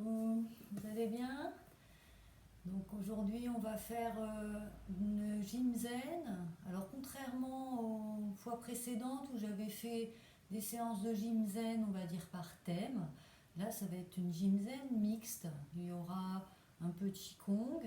coucou, vous allez bien? Donc aujourd'hui on va faire une gym zen. Alors contrairement aux fois précédentes où j'avais fait des séances de gym zen, on va dire par thème, là ça va être une gym zen mixte. Il y aura un peu de qigong,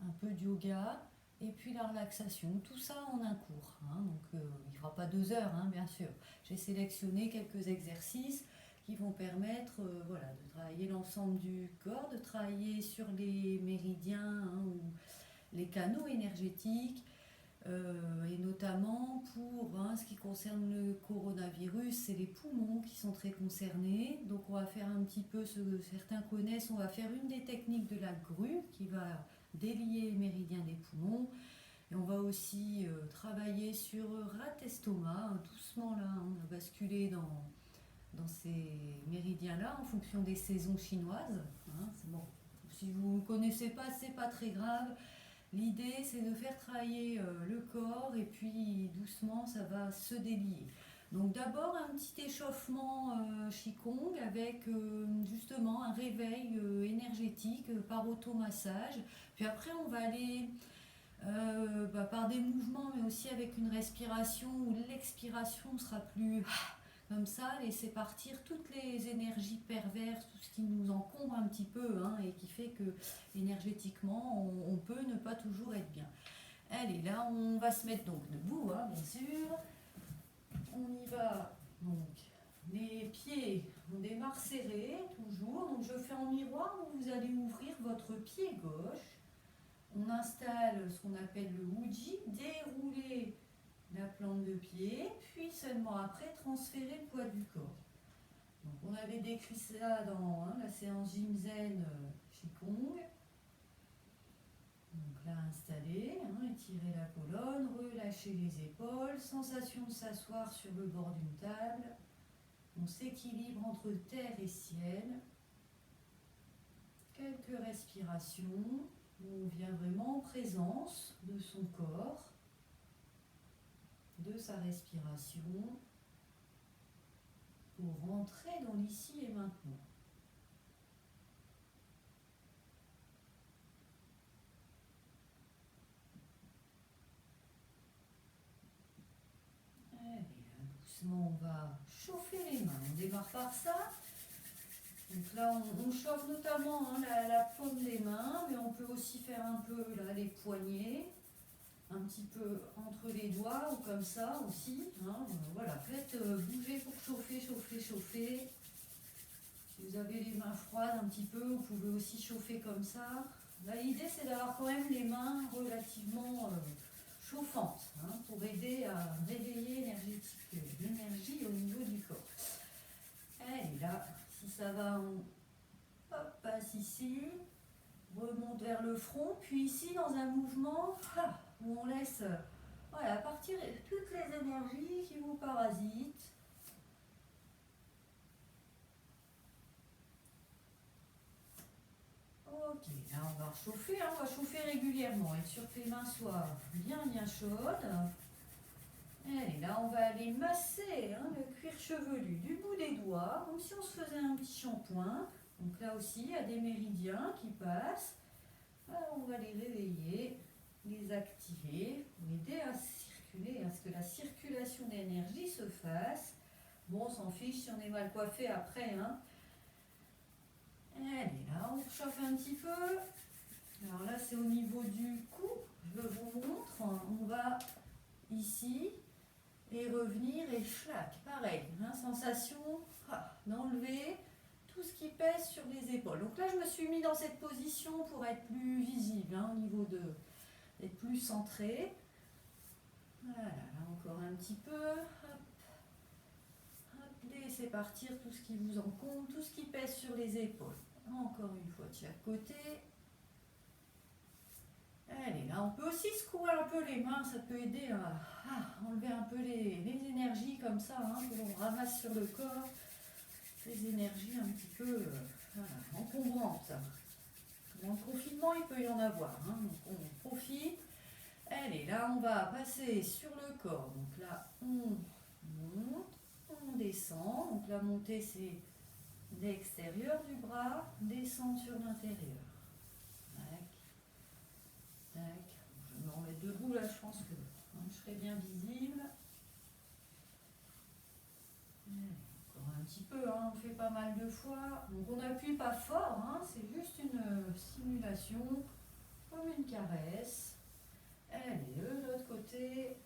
un peu de yoga et puis la relaxation. Tout ça en un cours, hein. Donc il ne fera pas 2 heures, hein, bien sûr. J'ai sélectionné quelques exercices qui vont permettre voilà, de travailler l'ensemble du corps, de travailler sur les méridiens, hein, ou les canaux énergétiques, et notamment pour ce qui concerne le coronavirus, c'est les poumons qui sont très concernés. Donc on va faire un petit peu ce que certains connaissent, on va faire une des techniques de la grue qui va délier les méridiens des poumons. Et on va aussi travailler sur rat estomac, hein, doucement là, on a basculé dans ces méridiens-là en fonction des saisons chinoises. Hein, c'est bon. Si vous ne connaissez pas, c'est pas très grave. L'idée, c'est de faire travailler le corps et puis doucement, ça va se délier. Donc d'abord un petit échauffement Qigong avec justement un réveil énergétique par automassage. Puis après, on va aller par des mouvements, mais aussi avec une respiration où l'expiration sera plus comme ça, laisser partir toutes les énergies perverses, tout ce qui nous encombre un petit peu, hein, et qui fait que énergétiquement, on peut ne pas toujours être bien. Allez, là, on va se mettre donc debout, hein, bien sûr. On y va, donc, les pieds, on démarre serré, toujours. Donc, je fais en miroir où vous allez ouvrir votre pied gauche. On installe ce qu'on appelle le Uji, dérouler la plante de pied, puis seulement après transférer le poids du corps. Donc on avait décrit ça dans la séance Gym Zen Qigong. Donc là installé, étirer la colonne, relâcher les épaules, sensation de s'asseoir sur le bord d'une table. On s'équilibre entre terre et ciel. Quelques respirations où on vient vraiment en présence de son corps, de sa respiration, pour rentrer dans l'ici et maintenant. Allez, doucement, on va chauffer les mains. On démarre par ça. Donc là, on chauffe notamment la paume des mains, mais on peut aussi faire un peu là, les poignets, un petit peu entre les doigts ou comme ça aussi. Voilà, faites bouger pour chauffer, chauffer, chauffer. Si vous avez les mains froides un petit peu, vous pouvez aussi chauffer comme ça. Là, l'idée, c'est d'avoir quand même les mains relativement chauffantes, pour aider à réveiller l'énergie au niveau du corps. Et là, si ça va, on passe ici, remonte vers le front, puis ici dans un mouvement où on laisse partir toutes les énergies qui vous parasitent. Ok, là on va chauffer, on va chauffer régulièrement, être sûr que les mains soient bien chaudes. Et là on va aller masser le cuir chevelu du bout des doigts, comme si on se faisait un petit shampoing. Donc là aussi, il y a des méridiens qui passent. Alors, on va les réveiller, les activer pour aider à circuler, à ce que la circulation d'énergie se fasse. Bon, on s'en fiche si on est mal coiffé après. Allez, là, on chauffe un petit peu. Alors là, c'est au niveau du cou. Je vous montre. On va ici et revenir et schlac. Pareil, sensation d'enlever tout ce qui pèse sur les épaules. Donc là, je me suis mis dans cette position pour être plus visible, au niveau d'être plus centré. Voilà, là encore un petit peu. Laissez partir tout ce qui vous encombre, tout ce qui pèse sur les épaules. Encore une fois de chaque côté. Allez, là, on peut aussi secouer un peu les mains, ça peut aider à enlever un peu les énergies comme ça, que l'on ramasse sur le corps. Ces énergies un petit peu encombrantes. Dans le confinement, il peut y en avoir, donc on profite. Allez, là, on va passer sur le corps. Donc là, on monte, on descend. Donc la montée, c'est l'extérieur du bras descend sur l'intérieur. Tac, tac. Je vais me remettre debout là, je pense que je serai bien visible. Encore un petit peu, on fait pas mal de fois. Donc on n'appuie pas fort, c'est juste une stimulation, comme une caresse. Allez, de l'autre côté.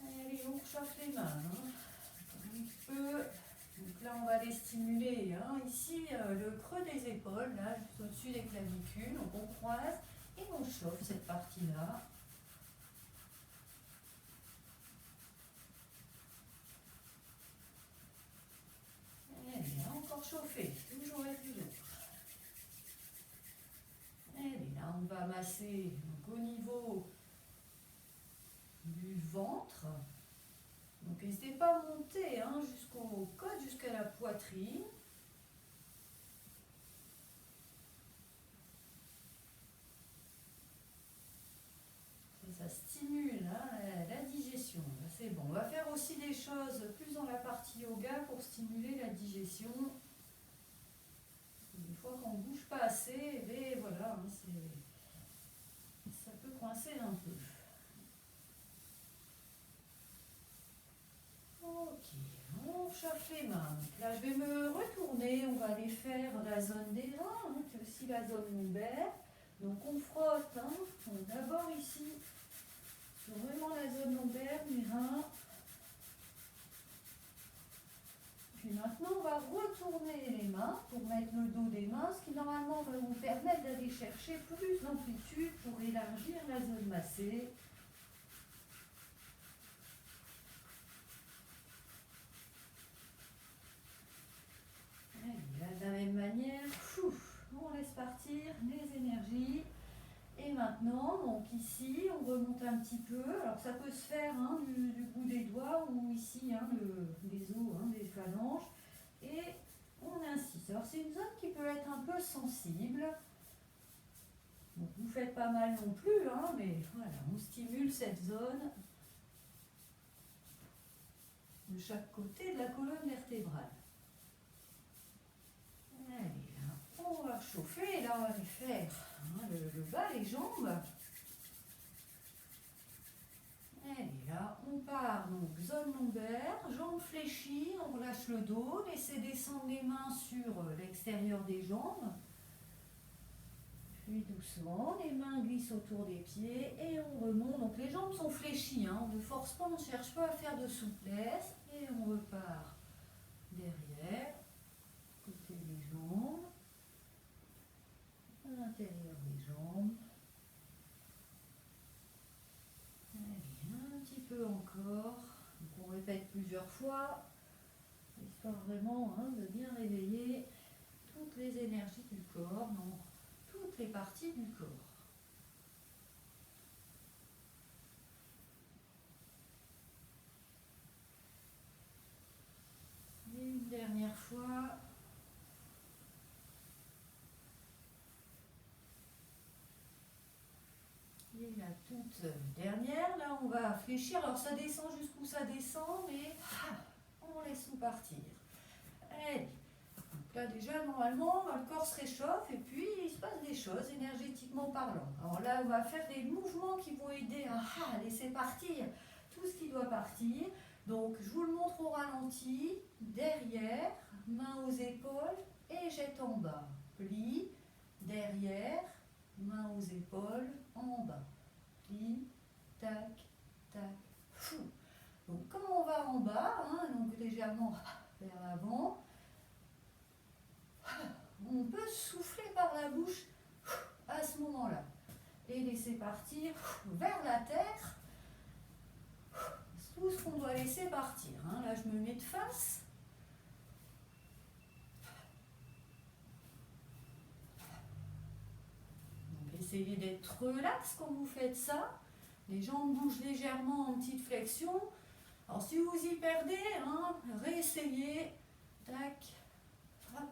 Allez, on chauffe les mains. Un petit peu. Donc là, on va les stimuler. Ici, le creux des épaules, là, juste au-dessus des clavicules. Donc on croise et on chauffe cette partie-là. Allez, encore chauffer, toujours et toujours. Allez, là, on va masser donc, au niveau du ventre. Donc n'hésitez pas à monter jusqu'au côte, jusqu'à la poitrine. Et ça stimule la digestion. C'est bon. On va faire aussi des choses plus dans la partie yoga pour stimuler la digestion. Des fois qu'on ne bouge pas assez, mais voilà, ça peut coincer un peu. Ok, on chauffe les mains. Donc là, je vais me retourner. On va aller faire la zone des reins, qui est aussi la zone lombaire. Donc on frotte. D'abord ici, sur vraiment la zone lombaire, les reins. Puis maintenant, on va retourner les mains pour mettre le dos des mains, ce qui normalement va vous permettre d'aller chercher plus d'amplitude pour élargir la zone massée. De la même manière, on laisse partir les énergies. Et maintenant, donc ici, on remonte un petit peu. Alors ça peut se faire du bout des doigts ou ici, les os des phalanges. Et on insiste. Alors c'est une zone qui peut être un peu sensible. Donc vous ne faites pas mal non plus, mais voilà, on stimule cette zone de chaque côté de la colonne vertébrale. Allez, là, on va chauffer. Là, on va aller faire le bas, les jambes. Allez, là, on part, donc zone lombaire, jambes fléchies, on relâche le dos, laissez descendre les mains sur l'extérieur des jambes. Puis doucement, les mains glissent autour des pieds et on remonte. Donc les jambes sont fléchies, on ne force pas, on ne cherche pas à faire de souplesse. Et on repart derrière, côté des jambes, à l'intérieur des jambes. Allez, un petit peu encore. Donc on répète plusieurs fois, histoire vraiment de bien réveiller toutes les énergies du corps, dans toutes les parties du corps. Et une dernière fois. Et la toute dernière, là on va fléchir. Alors ça descend jusqu'où ça descend, mais on laisse tout partir. Allez. Donc là déjà normalement le corps se réchauffe et puis il se passe des choses énergétiquement parlant. Alors là on va faire des mouvements qui vont aider à laisser partir tout ce qui doit partir. Donc je vous le montre au ralenti, derrière, main aux épaules et jette en bas. Pli, derrière, main aux épaules, en bas. Pli, tac, tac, fou. Donc comme on va en bas, donc légèrement vers l'avant, on peut souffler par la bouche à ce moment-là et laisser partir vers la terre tout ce qu'on doit laisser partir. Là, je me mets de face. Donc, essayez d'être relax quand vous faites ça. Les jambes bougent légèrement en petite flexion. Alors, si vous y perdez, réessayez. Tac, hop.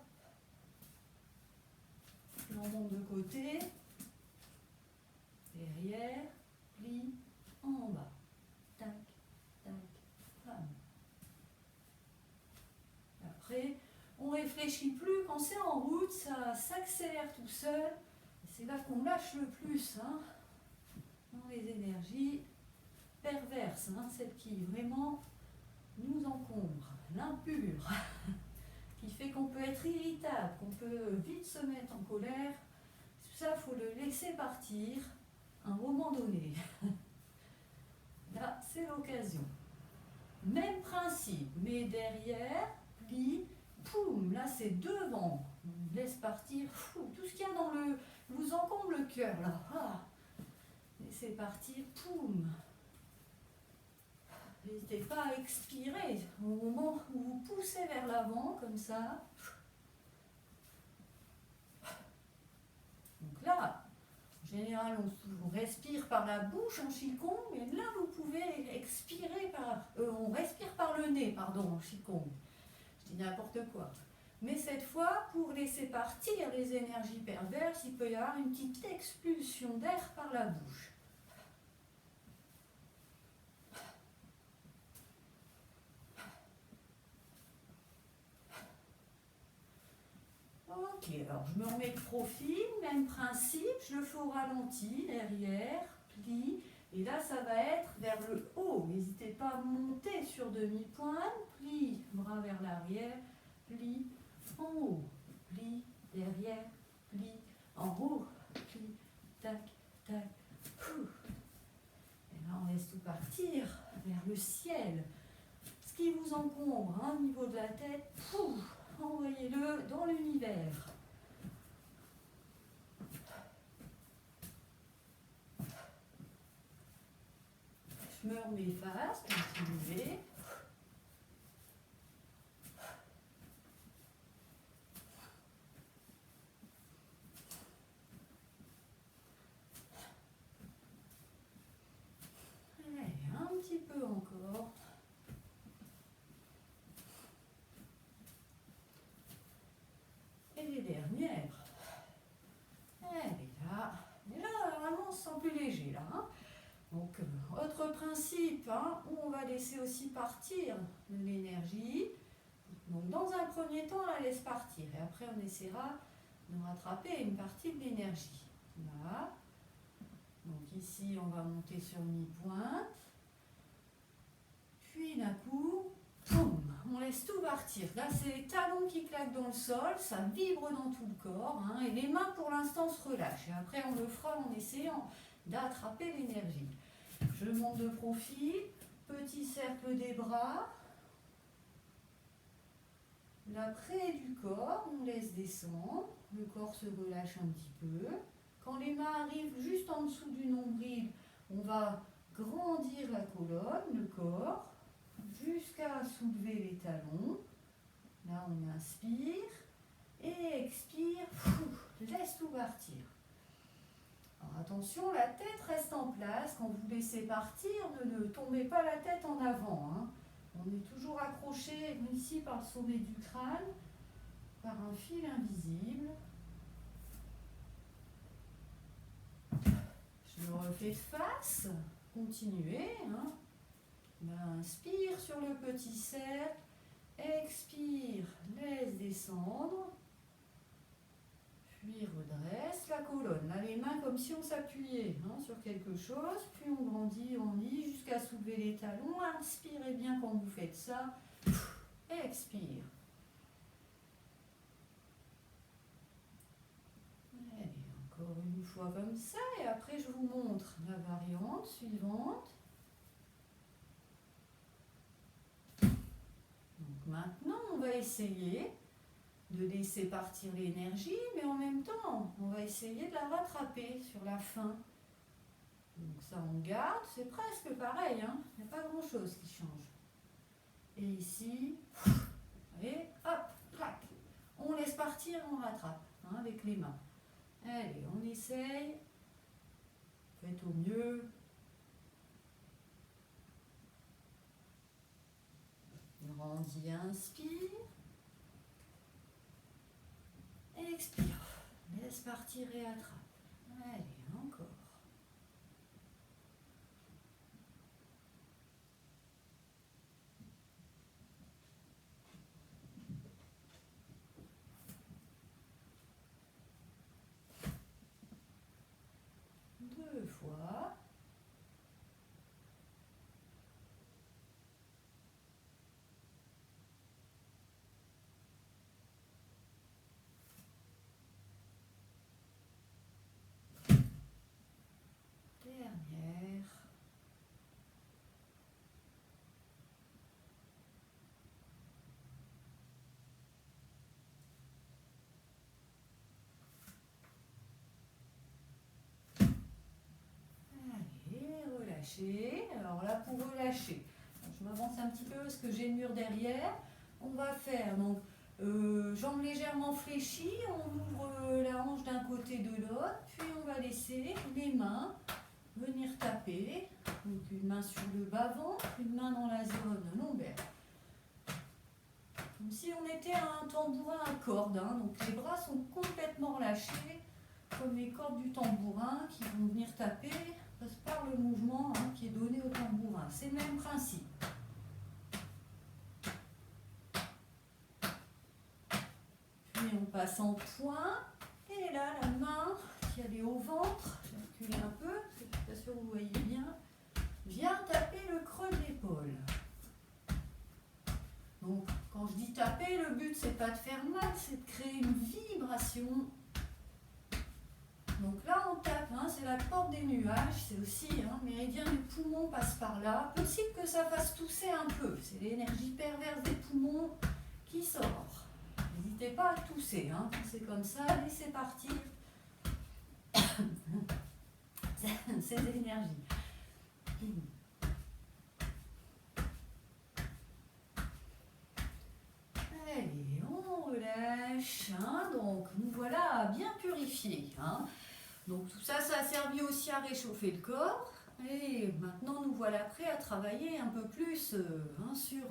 de côté, derrière, plie, en bas. Tac, tac, bam. Après, on ne réfléchit plus. Quand c'est en route, ça s'accélère tout seul. C'est là qu'on lâche le plus, hein, dans les énergies perverses, hein, celles qui vraiment nous encombrent, l'impur, qui fait qu'on peut être irritable, qu'on peut vite se mettre en colère. Tout ça, il faut le laisser partir à un moment donné. Là, c'est l'occasion. Même principe, mais derrière, plie, poum, là c'est devant. On laisse partir tout ce qu'il y a dans le... vous encombre le cœur, là. Ah. Laissez partir, poum. N'hésitez pas à expirer au moment où vous poussez vers l'avant, comme ça. Donc là, en général, on respire par la bouche en Qigong, mais là, vous pouvez expirer par... on respire par le nez, pardon, en Qigong. Je dis n'importe quoi. Mais cette fois, pour laisser partir les énergies perverses, il peut y avoir une petite expulsion d'air par la bouche. Ok, alors je me remets de profil, même principe, je le fais au ralenti, derrière, plie, et là ça va être vers le haut. N'hésitez pas à monter sur demi-pointe, plie, bras vers l'arrière, plie, en haut, plie, derrière, plie, en haut, plie, tac, tac, pouf. Et là on laisse tout partir vers le ciel. Ce qui vous encombre, hein, au niveau de la tête, pouf. Envoyez-le dans l'univers. Je me remets face, continuez. Allez, un petit peu encore. Et les dernières. Elle est là. Et là, vraiment, on se sent plus léger, là. Hein. Donc, autre principe, hein, où on va laisser aussi partir l'énergie. Donc, dans un premier temps, on la laisse partir. Et après, on essaiera de rattraper une partie de l'énergie. Là. Donc, ici, on va monter sur mi-pointe. Puis, d'un coup, boum, on laisse tout partir. Là, c'est les talons qui claquent dans le sol, ça vibre dans tout le corps, hein, et les mains, pour l'instant, se relâchent. Et après, on le fera en essayant d'attraper l'énergie. Je monte de profil, petit cercle des bras. Là, près du corps, on laisse descendre. Le corps se relâche un petit peu. Quand les mains arrivent juste en dessous du nombril, on va grandir la colonne, le corps, jusqu'à soulever les talons. Là, on inspire et expire. Laisse tout partir. Alors, attention, la tête reste en place. Quand vous laissez partir, ne tombez pas la tête en avant. Hein. On est toujours accroché ici par le sommet du crâne, par un fil invisible. Je me refais de face. Continuez. Hein. Inspire sur le petit cercle. Expire, laisse descendre. Puis redresse la colonne. Là, les mains comme si on s'appuyait, hein, sur quelque chose. Puis on grandit, on lit jusqu'à soulever les talons. Inspirez bien quand vous faites ça. Expire. Allez, encore une fois comme ça. Et après, je vous montre la variante suivante. Donc maintenant, on va essayer de laisser partir l'énergie, mais en même temps, on va essayer de la rattraper sur la fin. Donc ça, on garde, c'est presque pareil, hein, il n'y a pas grand-chose qui change. Et ici, et hop, clac, on laisse partir, on rattrape, hein, avec les mains. Allez, on essaye, faites au mieux. Grandis, inspire. Expire. Laisse partir et attrape. Allez, encore. Deux fois. Dernière. Allez, relâchez. Alors là, pour relâcher, je m'avance un petit peu parce que j'ai le mur derrière. On va faire donc jambes légèrement fléchies, on ouvre la hanche d'un côté de l'autre, puis on va laisser les mains venir taper. Donc une main sur le bas-ventre, une main dans la zone lombaire. Comme si on était un tambourin à cordes, hein. Donc les bras sont complètement relâchés, comme les cordes du tambourin qui vont venir taper par le mouvement, hein, qui est donné au tambourin. C'est le même principe. Puis on passe en point, et là la main qui allait au ventre, je vais reculer un peu, parce que je suis pas sûre que vous voyez bien, vient taper le creux de l'épaule. Donc quand je dis taper, le but c'est pas de faire mal, c'est de créer une vibration. Donc là on tape, hein, c'est la porte des nuages, c'est aussi hein, le méridien du poumon passe par là. Possible que ça fasse tousser un peu, c'est l'énergie perverse des poumons qui sort. N'hésitez pas à tousser, hein, quand c'est comme ça, laissez partir ces énergies. Allez, on relâche, hein, donc nous voilà bien purifiés. Hein. Donc tout ça, ça a servi aussi à réchauffer le corps. Et maintenant, nous voilà prêts à travailler un peu plus hein, sur...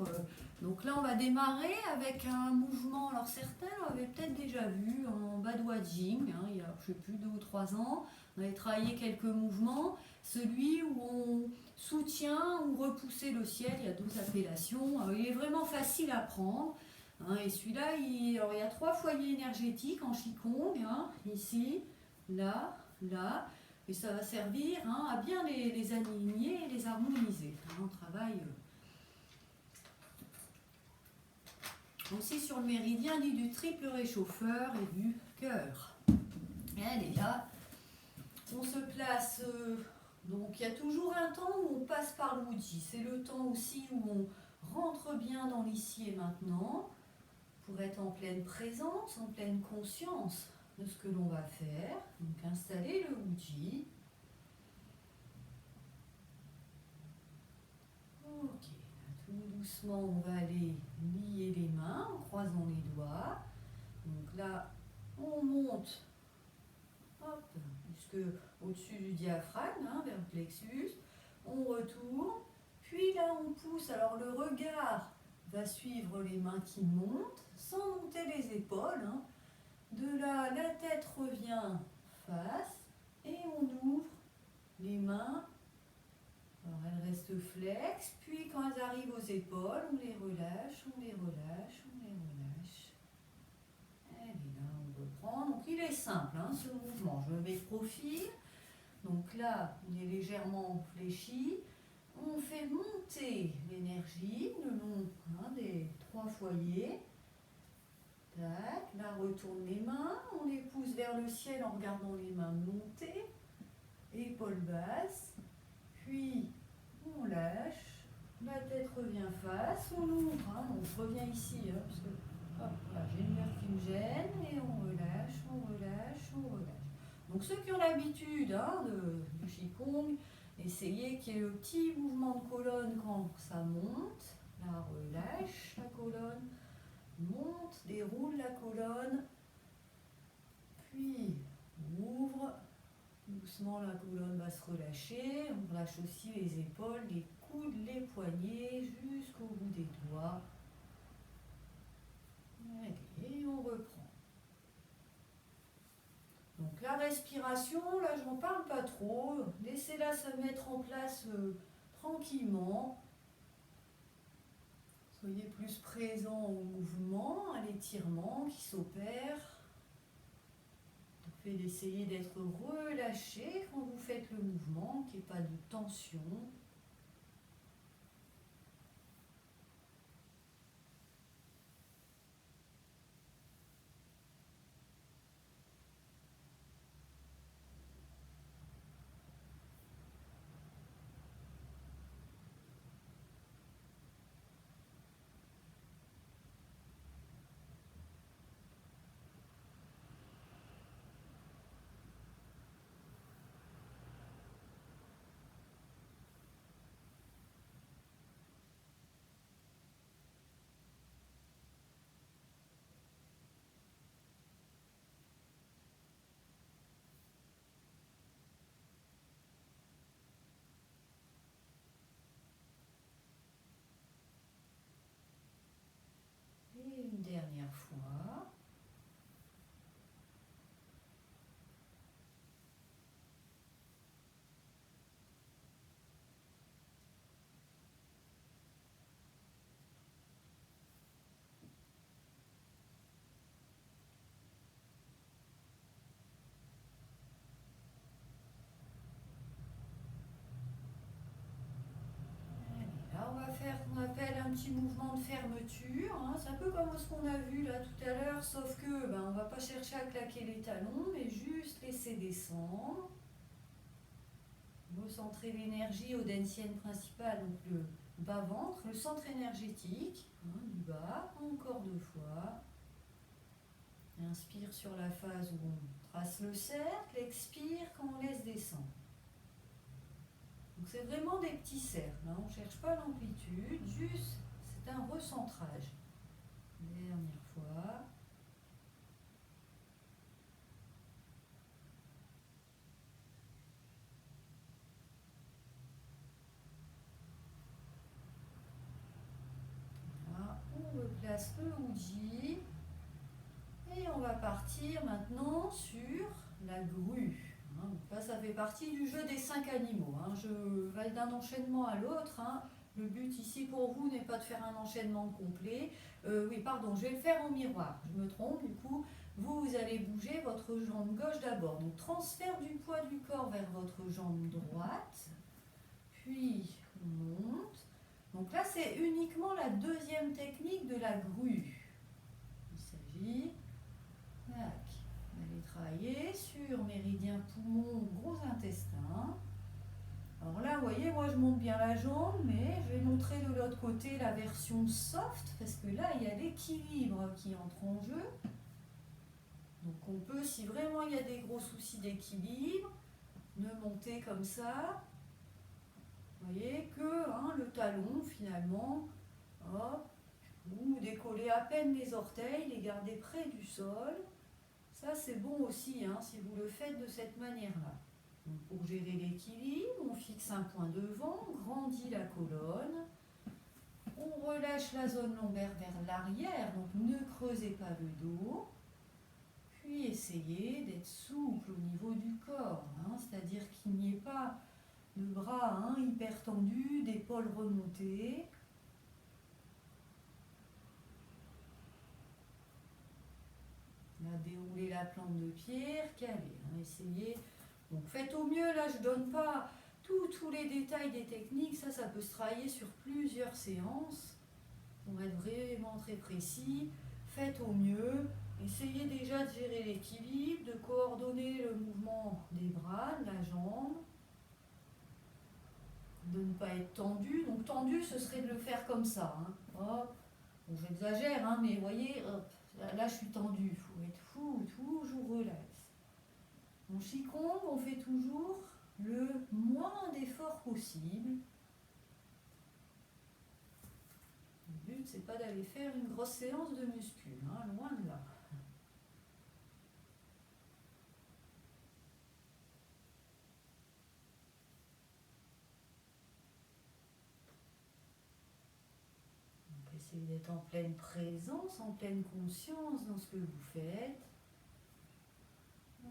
donc là, on va démarrer avec un mouvement. Alors certains l'avaient peut-être déjà vu en Badwaji, hein, il y a, je ne sais plus, 2 ou 3 ans. On avait travaillé quelques mouvements. Celui où on soutient ou repousser le ciel, il y a 2 appellations. Il est vraiment facile à prendre. Hein, et celui-là, il y a 3 foyers énergétiques en Qigong. Hein, ici, là, là. Et ça va servir hein, à bien les aligner et les harmoniser. On travaille aussi sur le méridien dit du triple réchauffeur et du cœur. Et allez, là, on se place. Donc il y a toujours un temps où on passe par le Wuji. C'est le temps aussi où on rentre bien dans l'ici et maintenant pour être en pleine présence, en pleine conscience de ce que l'on va faire. Donc installer le Wuji. Ok, tout doucement on va aller lier les mains en croisant les doigts. Donc là on monte hop, jusque au-dessus du diaphragme, hein, vers le plexus. On retourne, puis là on pousse. Alors le regard va suivre les mains qui montent sans monter les épaules. Hein. De là, la tête revient face et on ouvre les mains. Alors elles restent flex, puis quand elles arrivent aux épaules, on les relâche, on les relâche, on les relâche. Allez, là on reprend. Donc il est simple hein, ce mouvement. Je me mets de profil. Donc là, on est légèrement fléchi. On fait monter l'énergie le long hein, des 3 foyers. Tac, là retourne les mains, on les pousse vers le ciel en regardant les mains monter, épaules basses, puis on lâche, la tête revient face, on ouvre, hein, donc je reviens ici, hein, parce que hop, là, j'ai une nerf qui me gêne, et on relâche, on relâche, on relâche. Donc ceux qui ont l'habitude hein, du Qigong, essayez qu'il y ait le petit mouvement de colonne quand ça monte, là relâche la colonne, monte, déroule la colonne, puis ouvre, doucement la colonne va se relâcher, on relâche aussi les épaules, les coudes, les poignets, jusqu'au bout des doigts. Allez, et on reprend. Donc la respiration, là je n'en parle pas trop, laissez-la se mettre en place tranquillement. Soyez plus présent au mouvement, à l'étirement qui s'opère. Le fait d'essayer d'être relâché quand vous faites le mouvement, qu'il n'y ait pas de tension. Et une dernière fois. Là, on va faire ce qu'on appelle un petit mouvement de fermeture. Hein. C'est un peu comme ce qu'on a vu là tout à l'heure, sauf que on ne va pas chercher à claquer les talons, mais juste laisser descendre. Recentrer l'énergie au densienne principale, donc le bas-ventre, le centre énergétique, du bas, encore 2 fois. Inspire sur la phase où on trace le cercle, expire quand on laisse descendre. Donc c'est vraiment des petits cercles, hein. On ne cherche pas l'amplitude, juste c'est un recentrage. Dernière fois. Voilà, on replace le Uji. Et on va partir maintenant sur la grue. Donc là, ça fait partie du jeu des 5 animaux. Je vais d'un enchaînement à l'autre. Le but ici pour vous n'est pas de faire un enchaînement complet. Oui, pardon, je vais le faire en miroir. Je me trompe, du coup, vous allez bouger votre jambe gauche d'abord. Donc transfert du poids du corps vers votre jambe droite. Puis on monte. Donc là, c'est uniquement la deuxième technique de la grue. Il s'agit d'aller travailler sur méridien poumon, gros intestin. Alors là, vous voyez, moi je monte bien la jambe, mais je vais montrer de l'autre côté la version soft, parce que là, il y a l'équilibre qui entre en jeu. Donc on peut, si vraiment il y a des gros soucis d'équilibre, ne monter comme ça. Vous voyez que le talon, finalement, hop, ou décoller à peine les orteils, les garder près du sol. Ça, c'est bon aussi, si vous le faites de cette manière-là. Pour gérer l'équilibre, on fixe un point devant, on grandit la colonne, on relâche la zone lombaire vers l'arrière, donc ne creusez pas le dos, puis essayez d'être souple au niveau du corps, c'est-à-dire qu'il n'y ait pas de bras hyper tendus, d'épaules remontées. Là, dérouler la plante de pierre, caler, essayez. Donc faites au mieux, là je ne donne pas tous les détails des techniques, ça peut se travailler sur plusieurs séances pour être vraiment très précis. Faites au mieux, essayez déjà de gérer l'équilibre, de coordonner le mouvement des bras, de la jambe, de ne pas être tendu. Donc tendu, ce serait de le faire comme ça. Hop. Bon, j'exagère, mais vous voyez, hop, là je suis tendu, il faut être fou, toujours relax. En Qigong, on fait toujours le moins d'efforts possible. Le but, c'est pas d'aller faire une grosse séance de muscu, loin de là. Donc, essayez d'être en pleine présence, en pleine conscience dans ce que vous faites.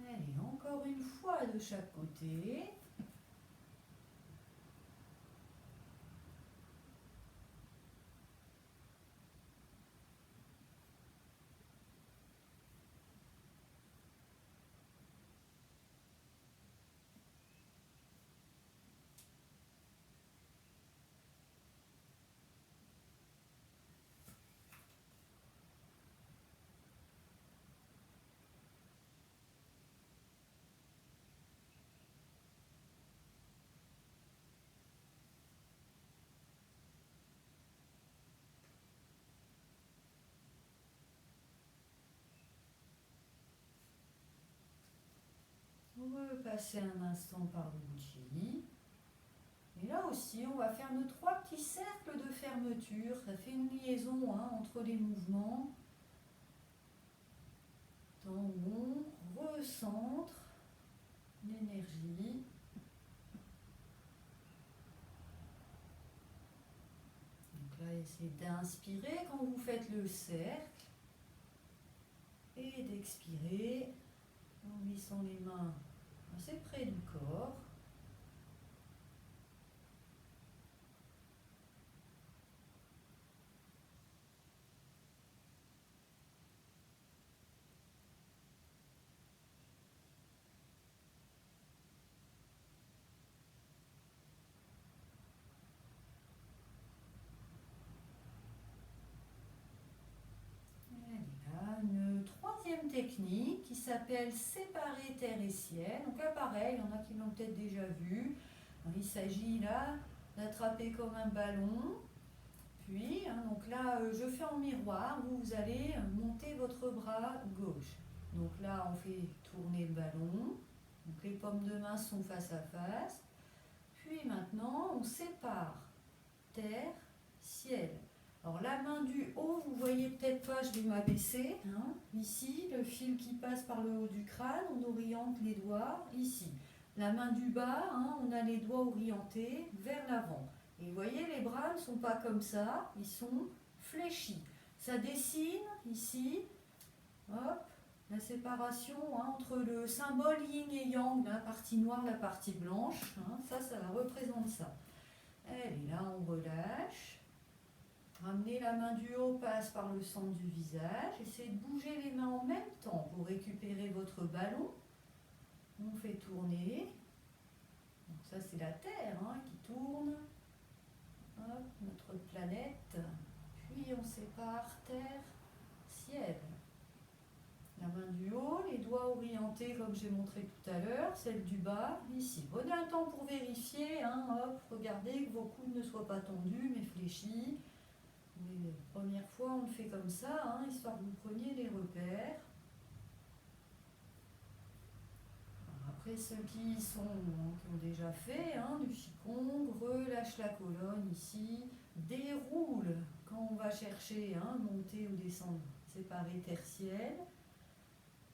Allez, encore une fois de chaque côté. Repasser un instant par l'outil. Et là aussi, on va faire nos 3 petits cercles de fermeture. Ça fait une liaison entre les mouvements. Tant où on recentre l'énergie. Donc là, essayez d'inspirer quand vous faites le cercle et d'expirer en glissant les mains assez près du corps. Une troisième technique qui s'appelle séparer terre et ciel. Donc là pareil, il y en a qui l'ont peut-être déjà vu. Il s'agit là d'attraper comme un ballon. Puis, donc là je fais en miroir, vous allez monter votre bras gauche. Donc là on fait tourner le ballon. Donc les paumes de main sont face à face. Puis maintenant on sépare terre, ciel. Alors la main du haut, vous voyez peut-être pas, je vais m'abaisser. Ici, le fil qui passe par le haut du crâne, on oriente les doigts ici. La main du bas, on a les doigts orientés vers l'avant. Et vous voyez, les bras ne sont pas comme ça, ils sont fléchis. Ça dessine ici, hop, la séparation entre le symbole yin et yang, la partie noire, la partie blanche. Ça représente ça. Et là, on relâche. Ramenez la main du haut, passe par le centre du visage. Essayez de bouger les mains en même temps pour récupérer votre ballon. On fait tourner. Donc ça, c'est la Terre qui tourne. Hop, notre planète. Puis on sépare terre, ciel. La main du haut, les doigts orientés comme j'ai montré tout à l'heure. Celle du bas, ici. Prenez un temps pour vérifier. Hop, regardez que vos coudes ne soient pas tendus mais fléchis. Mais la première fois, on le fait comme ça, histoire que vous preniez les repères. Alors après, ceux qui ont déjà fait du Qigong, relâche la colonne ici, déroule quand on va chercher, monter ou descendre, séparer terre-ciel.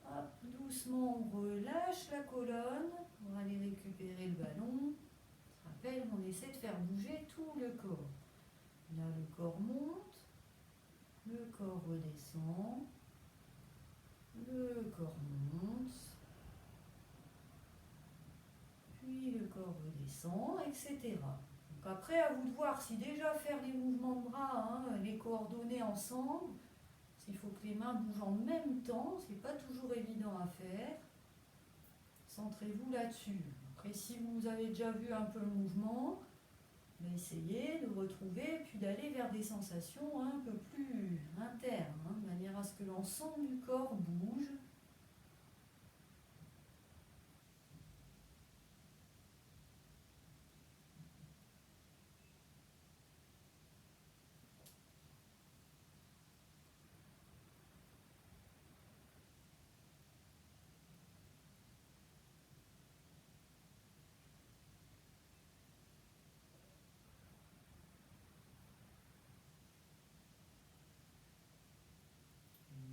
Hop, doucement, on relâche la colonne pour aller récupérer le ballon. Je rappelle, on essaie de faire bouger tout le corps. Là, le corps monte. Le corps redescend, le corps monte, puis le corps redescend, etc. Donc après, à vous de voir si déjà faire les mouvements de bras, les coordonnées ensemble, s'il faut que les mains bougent en même temps, c'est pas toujours évident à faire. Centrez-vous là-dessus. Après, si vous avez déjà vu un peu le mouvement, essayez de retrouver, puis d'aller vers des sensations un peu plus internes, de manière à ce que l'ensemble du corps bouge.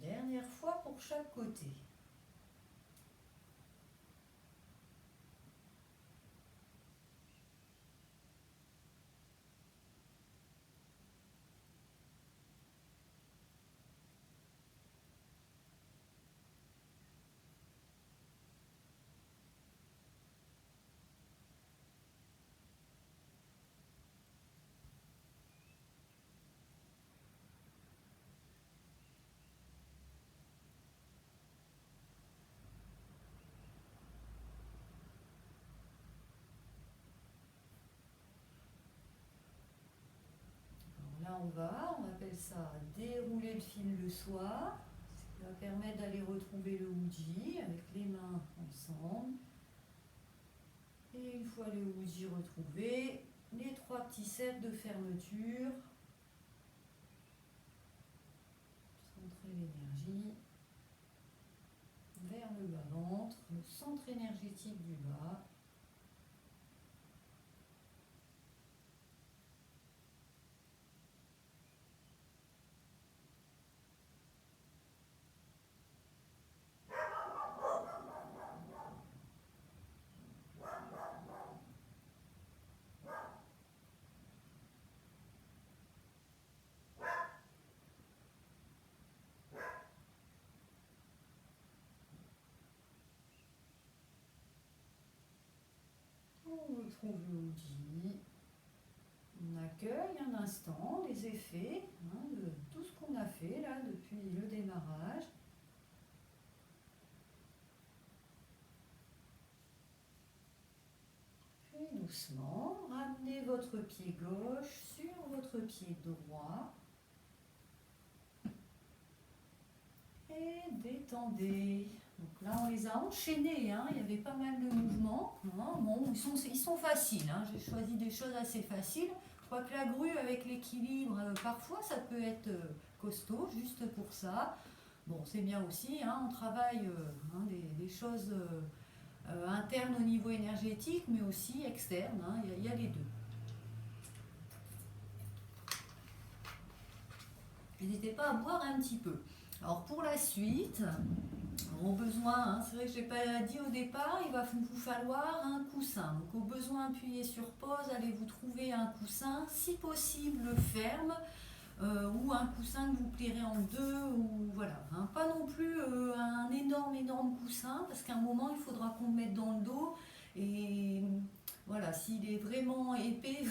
Une dernière fois pour chaque côté. on appelle ça dérouler le fil le soir, ce qui va permettre d'aller retrouver le Uji avec les mains ensemble. Et une fois le Uji retrouvé, les 3 petits cercles de fermeture. Centrer l'énergie vers le bas-ventre, le centre énergétique du bas. On retrouve le Uji. On accueille un instant les effets de tout ce qu'on a fait là depuis le démarrage. Puis doucement, ramenez votre pied gauche sur votre pied droit. Et détendez. Donc là, on les a enchaînés, il y avait pas mal de mouvements. Bon, ils sont faciles, j'ai choisi des choses assez faciles. Je crois que la grue avec l'équilibre, parfois, ça peut être costaud, juste pour ça. Bon, c'est bien aussi, on travaille des choses internes au niveau énergétique, mais aussi externes, il y a les deux. N'hésitez pas à boire un petit peu. Alors pour la suite, au besoin, c'est vrai que je n'ai pas dit au départ, il va vous falloir un coussin. Donc au besoin, appuyez sur pause, allez vous trouver un coussin, si possible ferme, ou un coussin que vous plierez en deux, ou voilà. Pas non plus un énorme coussin, parce qu'à un moment, il faudra qu'on le mette dans le dos, et voilà, s'il est vraiment épais,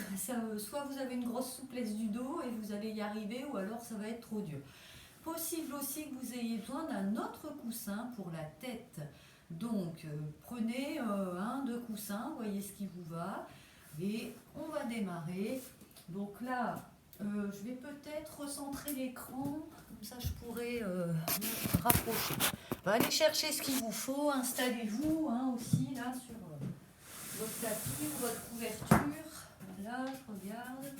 soit vous avez une grosse souplesse du dos, et vous allez y arriver, ou alors ça va être trop dur. Possible aussi que vous ayez besoin d'un autre coussin pour la tête. Donc, prenez deux coussins, voyez ce qui vous va. Et on va démarrer. Donc là, je vais peut-être recentrer l'écran, comme ça je pourrai me rapprocher. Allez chercher ce qu'il vous faut, installez-vous aussi là sur votre tapis ou votre couverture. Voilà, je regarde.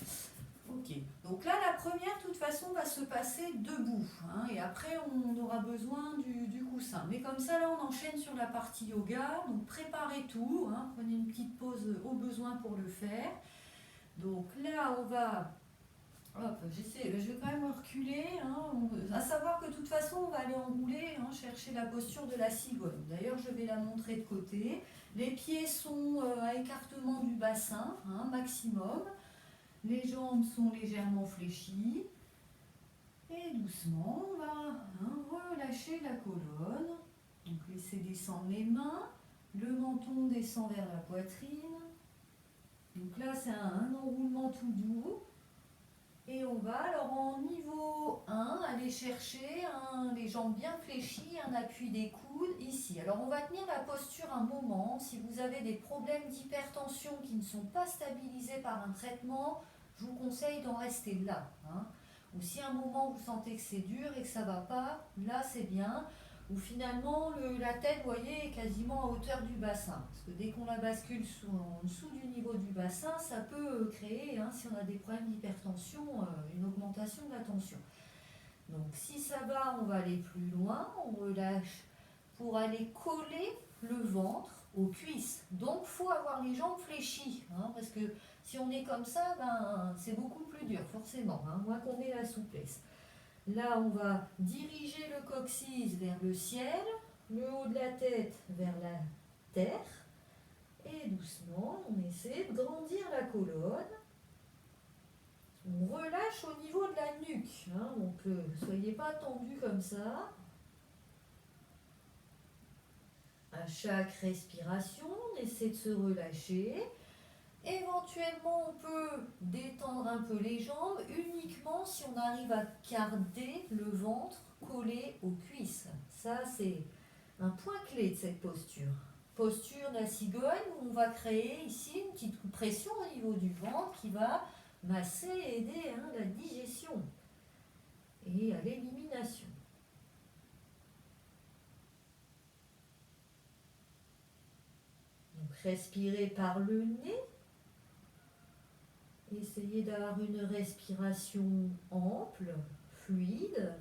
Ok, donc là la première de toute façon va se passer debout et après on aura besoin du coussin. Mais comme ça là on enchaîne sur la partie yoga, donc préparez tout, prenez une petite pause au besoin pour le faire. Donc là on va, je vais quand même reculer, à savoir que de toute façon on va aller enrouler, chercher la posture de la cigogne. D'ailleurs je vais la montrer de côté. Les pieds sont à écartement du bassin, maximum. Les jambes sont légèrement fléchies. Et doucement, on va relâcher la colonne. Donc laissez descendre les mains. Le menton descend vers la poitrine. Donc là, c'est un enroulement tout doux. Et on va alors en niveau 1 aller chercher les jambes bien fléchies, un appui des coudes ici. Alors on va tenir la posture un moment. Si vous avez des problèmes d'hypertension qui ne sont pas stabilisés par un traitement, je vous conseille d'en rester là. Ou si à un moment vous sentez que c'est dur et que ça ne va pas, là c'est bien. Ou finalement la tête, vous voyez, est quasiment à hauteur du bassin. Parce que dès qu'on la bascule en dessous du niveau du bassin, ça peut créer, si on a des problèmes d'hypertension, une augmentation de la tension. Donc si ça va, on va aller plus loin, on relâche pour aller coller le ventre aux cuisses. Donc il faut avoir les jambes fléchies, parce que si on est comme ça, c'est beaucoup plus dur, forcément, moins qu'on ait la souplesse. Là, on va diriger le coccyx vers le ciel, le haut de la tête vers la terre, et doucement, on essaie de grandir la colonne. On relâche au niveau de la nuque, donc ne soyez pas tendu comme ça. À chaque respiration, on essaie de se relâcher. Éventuellement, on peut détendre un peu les jambes uniquement si on arrive à garder le ventre collé aux cuisses. Ça, c'est un point clé de cette posture. Posture de la cigogne où on va créer ici une petite pression au niveau du ventre qui va masser et aider à la digestion et à l'élimination. Donc respirez par le nez. Essayez d'avoir une respiration ample, fluide.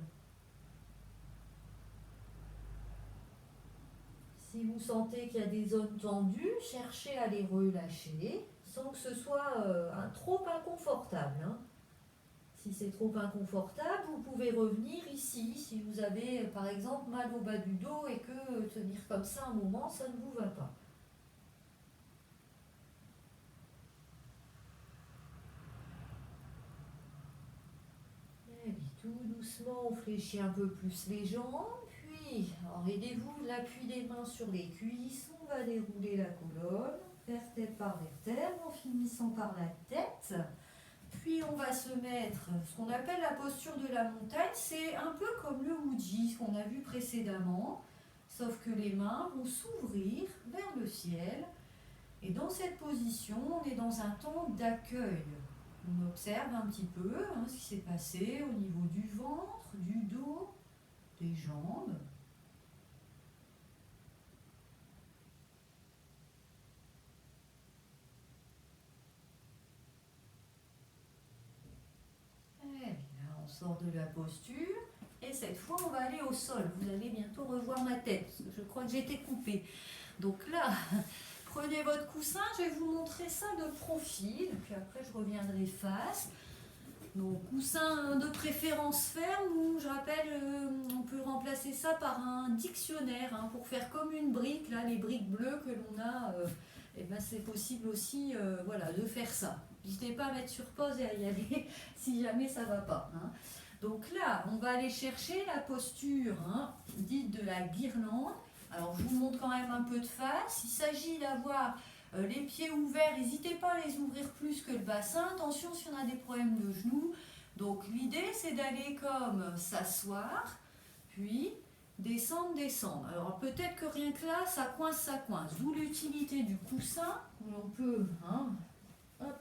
Si vous sentez qu'il y a des zones tendues, cherchez à les relâcher sans que ce soit trop inconfortable. Hein. Si c'est trop inconfortable, vous pouvez revenir ici. Si vous avez par exemple mal au bas du dos et que tenir comme ça un moment, ça ne vous va pas. Et puis tout doucement, on fléchit un peu plus les jambes. Puis, alors aidez-vous l'appui des mains sur les cuisses. On va dérouler la colonne, vertèbre par vertèbre, en finissant par la tête. Puis on va se mettre ce qu'on appelle la posture de la montagne. C'est un peu comme le Wuji, ce qu'on a vu précédemment, sauf que les mains vont s'ouvrir vers le ciel. Et dans cette position, on est dans un temps d'accueil. On observe un petit peu ce qui s'est passé au niveau du ventre, du dos, des jambes. Et là, on sort de la posture. Et cette fois, on va aller au sol. Vous allez bientôt revoir ma tête, parce que je crois que j'ai été coupée. Donc là, prenez votre coussin, je vais vous montrer ça de profil, puis après je reviendrai face. Donc coussin de préférence ferme, ou je rappelle, on peut remplacer ça par un dictionnaire pour faire comme une brique, là, les briques bleues que l'on a, et ben c'est possible aussi voilà, de faire ça. N'hésitez pas à mettre sur pause et à y aller si jamais ça ne va pas. Donc là, on va aller chercher la posture dite de la guirlande. Alors je vous montre quand même un peu de face. Il s'agit d'avoir les pieds ouverts, n'hésitez pas à les ouvrir plus que le bassin. Attention si on a des problèmes de genoux. Donc l'idée c'est d'aller comme s'asseoir, puis descendre, descendre. Alors peut-être que rien que là, ça coince. D'où l'utilité du coussin, où l'on peut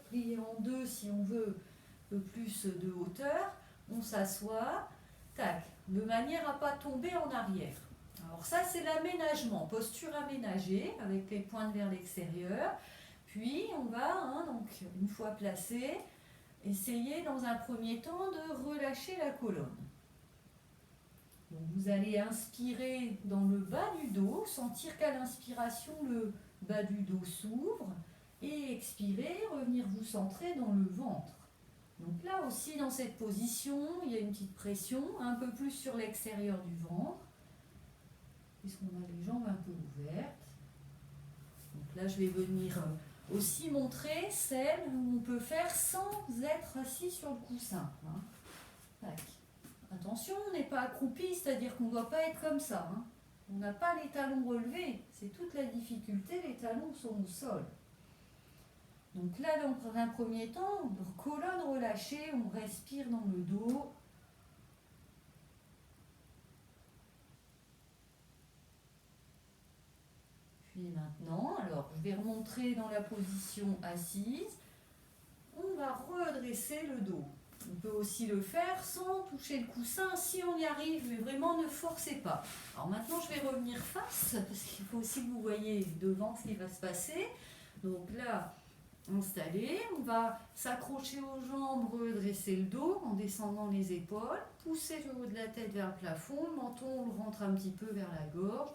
plier en deux si on veut un peu plus de hauteur. On s'assoit, tac, de manière à ne pas tomber en arrière. Alors ça c'est l'aménagement, posture aménagée avec les pointes vers l'extérieur. Puis on va, donc une fois placé, essayer dans un premier temps de relâcher la colonne. Donc vous allez inspirer dans le bas du dos, sentir qu'à l'inspiration le bas du dos s'ouvre et expirer, revenir vous centrer dans le ventre. Donc là aussi dans cette position, il y a une petite pression, un peu plus sur l'extérieur du ventre, puisqu'on a les jambes un peu ouvertes. Donc là je vais venir aussi montrer celle où on peut faire sans être assis sur le coussin. Tac. Attention, on n'est pas accroupi, c'est-à-dire qu'on ne doit pas être comme ça. On n'a pas les talons relevés, c'est toute la difficulté, les talons sont au sol. Donc là, dans un premier temps, colonne relâchée, on respire dans le dos. Puis maintenant, alors je vais remontrer dans la position assise. On va redresser le dos. On peut aussi le faire sans toucher le coussin si on y arrive, mais vraiment ne forcez pas. Alors maintenant je vais revenir face, parce qu'il faut aussi que vous voyez devant ce qui va se passer. Donc là, installé, on va s'accrocher aux jambes, redresser le dos en descendant les épaules, pousser le haut de la tête vers le plafond, le menton on le rentre un petit peu vers la gorge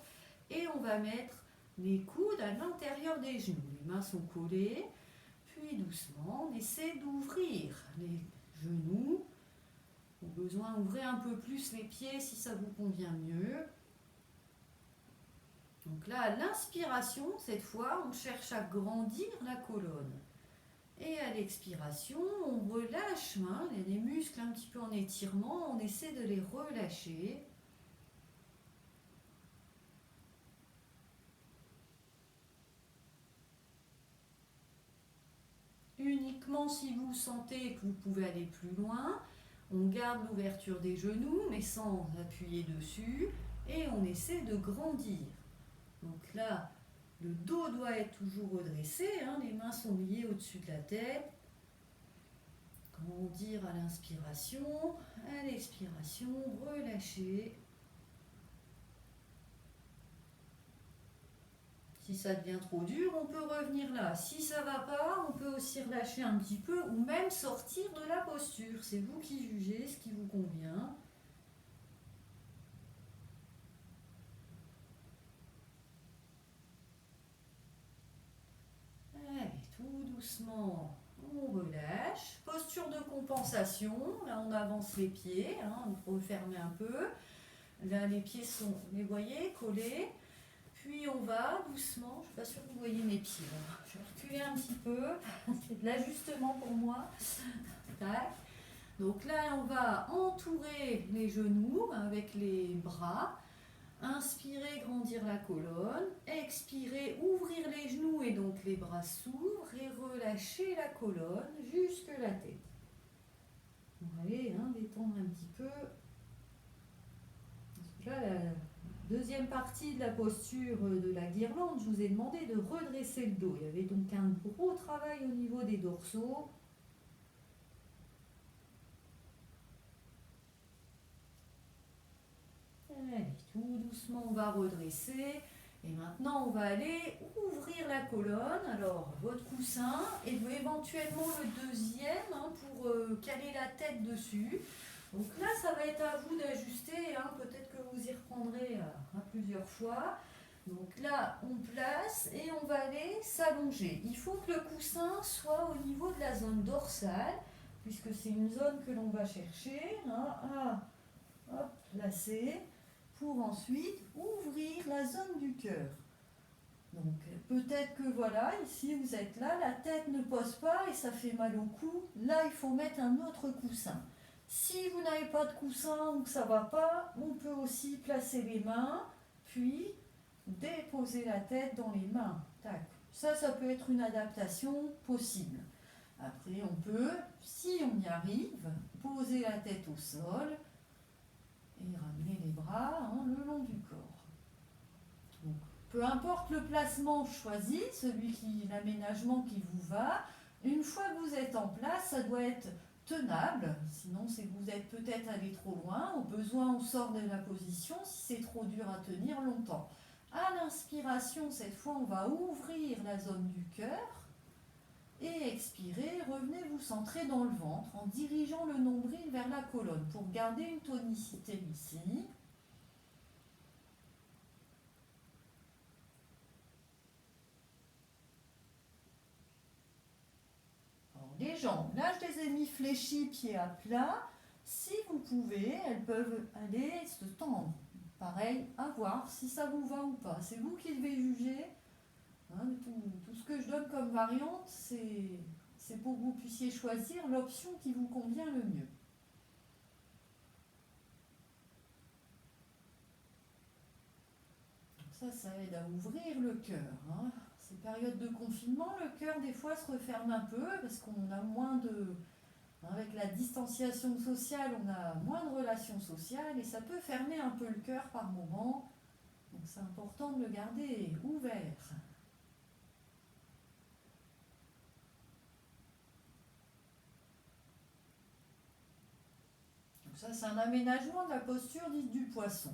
et on va mettre les coudes à l'intérieur des genoux. Les mains sont collées, puis doucement on essaie d'ouvrir les genoux. Au besoin, ouvrez un peu plus les pieds si ça vous convient mieux. Donc là, à l'inspiration, cette fois, on cherche à grandir la colonne. Et à l'expiration, on relâche, il y a des muscles un petit peu en étirement, on essaie de les relâcher. Uniquement si vous sentez que vous pouvez aller plus loin, on garde l'ouverture des genoux, mais sans appuyer dessus, et on essaie de grandir. Donc là, le dos doit être toujours redressé, les mains sont liées au-dessus de la tête. Grandir à l'inspiration, à l'expiration, relâcher. Si ça devient trop dur, on peut revenir là. Si ça ne va pas, on peut aussi relâcher un petit peu ou même sortir de la posture. C'est vous qui jugez ce qui vous convient. Allez, tout doucement, on relâche. Posture de compensation. Là, on avance les pieds. On referme un peu. Là, les pieds sont, vous les voyez, collés. Puis on va doucement, je ne suis pas sûre que vous voyez mes pieds. Je vais reculer un petit peu. C'est de l'ajustement pour moi. Tac. Donc là, on va entourer les genoux avec les bras. Inspirez, grandir la colonne. Expirez, ouvrir les genoux et donc les bras s'ouvrent et relâcher la colonne jusque la tête. Allez, détendre un petit peu. Là, la deuxième partie de la posture de la guirlande, je vous ai demandé de redresser le dos. Il y avait donc un gros travail au niveau des dorsaux. Allez, tout doucement, on va redresser. Et maintenant, on va aller ouvrir la colonne. Alors, votre coussin et éventuellement le deuxième pour caler la tête dessus. Donc là, ça va être à vous d'ajuster. Peut-être que vous y reprendrez à plusieurs fois. Donc là, on place et on va aller s'allonger. Il faut que le coussin soit au niveau de la zone dorsale, puisque c'est une zone que l'on va chercher. Hop, placer. Pour ensuite ouvrir la zone du cœur. Donc peut-être que voilà, ici vous êtes là, la tête ne pose pas et ça fait mal au cou. Là, il faut mettre un autre coussin. Si vous n'avez pas de coussin ou que ça ne va pas, on peut aussi placer les mains, puis déposer la tête dans les mains. Tac. Ça peut être une adaptation possible. Après, on peut, si on y arrive, poser la tête au sol et ramener les bras le long du corps. Donc, peu importe le placement choisi, l'aménagement qui vous va, une fois que vous êtes en place, ça doit être tenable, sinon c'est que vous êtes peut-être allé trop loin, au besoin on sort de la position si c'est trop dur à tenir longtemps. À l'inspiration, cette fois on va ouvrir la zone du cœur, et expirez, revenez vous centrer dans le ventre en dirigeant le nombril vers la colonne pour garder une tonicité ici. Alors, les jambes, là je les ai mis fléchies, pieds à plat. Si vous pouvez, elles peuvent aller se tendre. Pareil, à voir si ça vous va ou pas. C'est vous qui devez juger. Tout ce que je donne comme variante, c'est pour que vous puissiez choisir l'option qui vous convient le mieux. Donc ça aide à ouvrir le cœur. Ces périodes de confinement, le cœur des fois se referme un peu parce qu'on a moins de... Avec la distanciation sociale, on a moins de relations sociales et ça peut fermer un peu le cœur par moment. Donc c'est important de le garder ouvert. Donc ça, c'est un aménagement de la posture dite du poisson.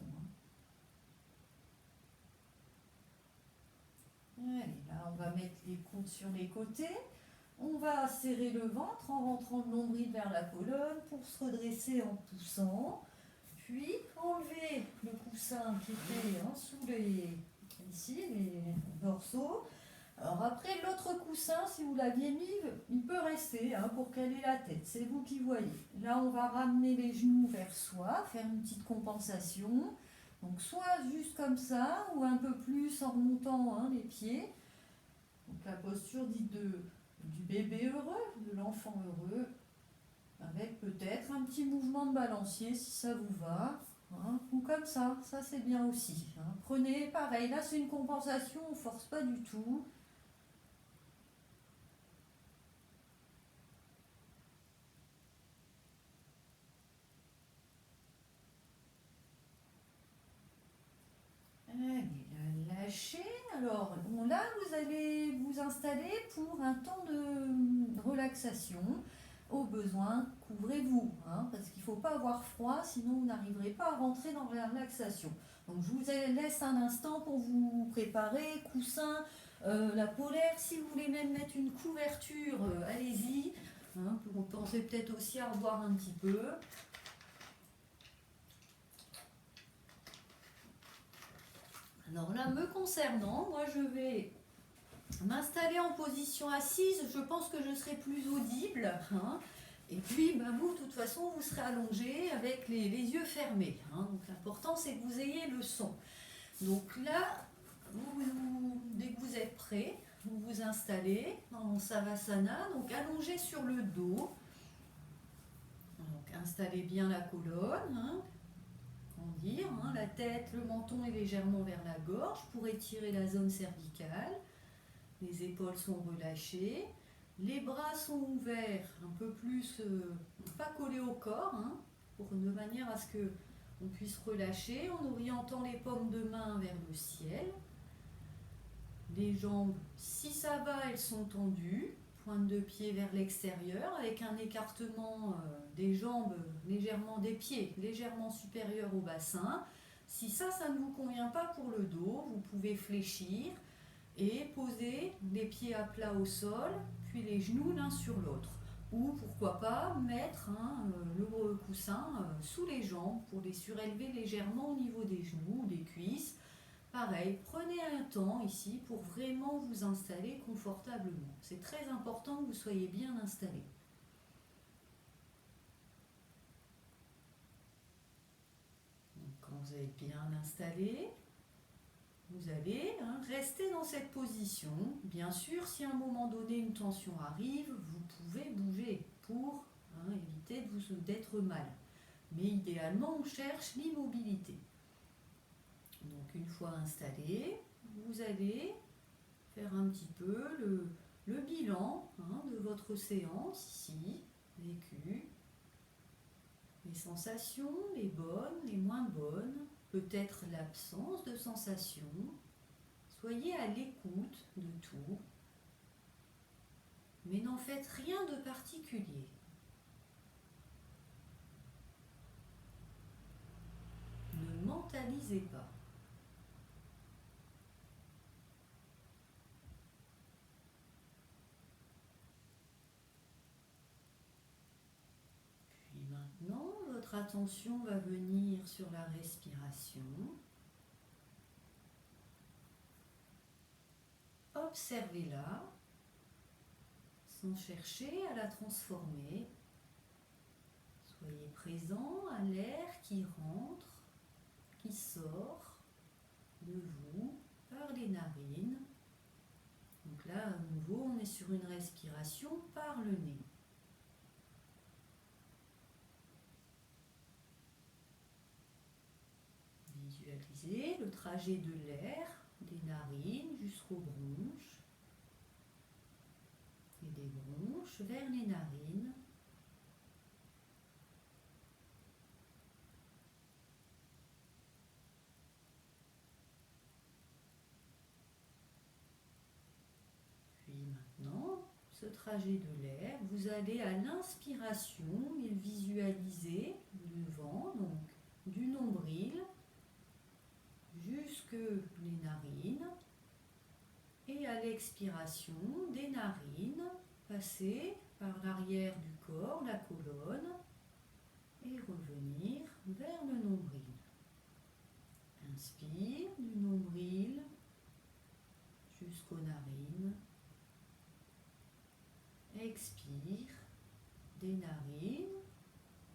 Allez, là, on va mettre les coudes sur les côtés. On va serrer le ventre en rentrant le nombril vers la colonne pour se redresser en poussant. Puis enlever le coussin qui était sous les dorsaux. Alors après, l'autre coussin, si vous l'aviez mis, il peut rester pour caler la tête. C'est vous qui voyez. Là, on va ramener les genoux vers soi, faire une petite compensation. Donc soit juste comme ça, ou un peu plus en remontant les pieds. Donc la posture dite du bébé heureux, de l'enfant heureux, avec peut-être un petit mouvement de balancier si ça vous va. Ou comme ça c'est bien aussi. Prenez, pareil, là c'est une compensation, on ne force pas du tout. Allez, lâchez. Alors là, vous allez vous installer pour un temps de relaxation. Au besoin, couvrez-vous, hein, parce qu'il ne faut pas avoir froid, sinon vous n'arriverez pas à rentrer dans la relaxation. Donc je vous laisse un instant pour vous préparer, coussin, la polaire. Si vous voulez même mettre une couverture, allez-y. Hein, vous pensez peut-être aussi à revoir un petit peu. Alors là, me concernant, moi je vais m'installer en position assise. Je pense que je serai plus audible. Hein. Et puis, vous, de toute façon, vous serez allongé avec les yeux fermés. Hein. Donc l'important, c'est que vous ayez le son. Donc là, dès que vous êtes prêt, vous vous installez en Savasana, donc allongé sur le dos. Donc installez bien la colonne, hein, grandir, hein, la tête, le menton est légèrement vers la gorge pour étirer la zone cervicale. Les épaules sont relâchées, les bras sont ouverts, un peu plus, pas collés au corps, hein, de manière à ce que on puisse relâcher en orientant les paumes de main vers le ciel. Les jambes, si ça va, elles sont tendues, pointe de pied vers l'extérieur avec un écartement des jambes légèrement des pieds, légèrement supérieur au bassin. Si ça ne vous convient pas pour le dos, vous pouvez fléchir et poser les pieds à plat au sol, puis les genoux l'un sur l'autre. Ou pourquoi pas mettre le coussin sous les jambes pour les surélever légèrement au niveau des genoux, des cuisses. Pareil, prenez un temps ici pour vraiment vous installer confortablement. C'est très important que vous soyez bien installé. Donc, quand vous êtes bien installé, vous allez rester dans cette position. Bien sûr, si à un moment donné une tension arrive, vous pouvez bouger pour éviter d'être mal. Mais idéalement, on cherche l'immobilité. Donc une fois installé, vous allez faire un petit peu le bilan de votre séance ici, vécue. Les sensations, les bonnes, les moins bonnes, peut-être l'absence de sensations. Soyez à l'écoute de tout, mais n'en faites rien de particulier. Ne mentalisez pas. Puis maintenant, votre attention va venir sur la respiration. Observez-la sans chercher à la transformer. Soyez présent à l'air qui rentre, qui sort de vous par les narines. Donc là, à nouveau, on est sur une respiration par le nez. Visualisez le trajet de l'air des narines jusqu'aux bronches et des bronches vers les narines. Puis maintenant, ce trajet de l'air, vous allez à l'inspiration et visualiser le vent, donc du nombril jusque les narines, et à l'expiration des narines, passer par l'arrière du corps, la colonne, et revenir vers le nombril. Inspire du nombril jusqu'aux narines. Expire des narines,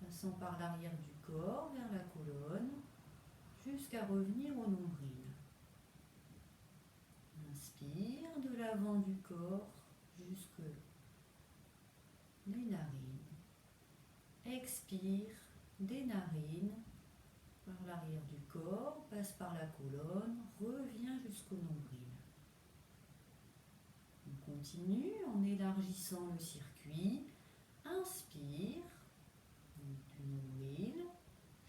passant par l'arrière du corps vers la colonne, jusqu'à revenir au nombril. Inspire de l'avant du corps jusque les narines. Expire des narines par l'arrière du corps, passe par la colonne, revient jusqu'au nombril. On continue en élargissant le circuit. Inspire du nombril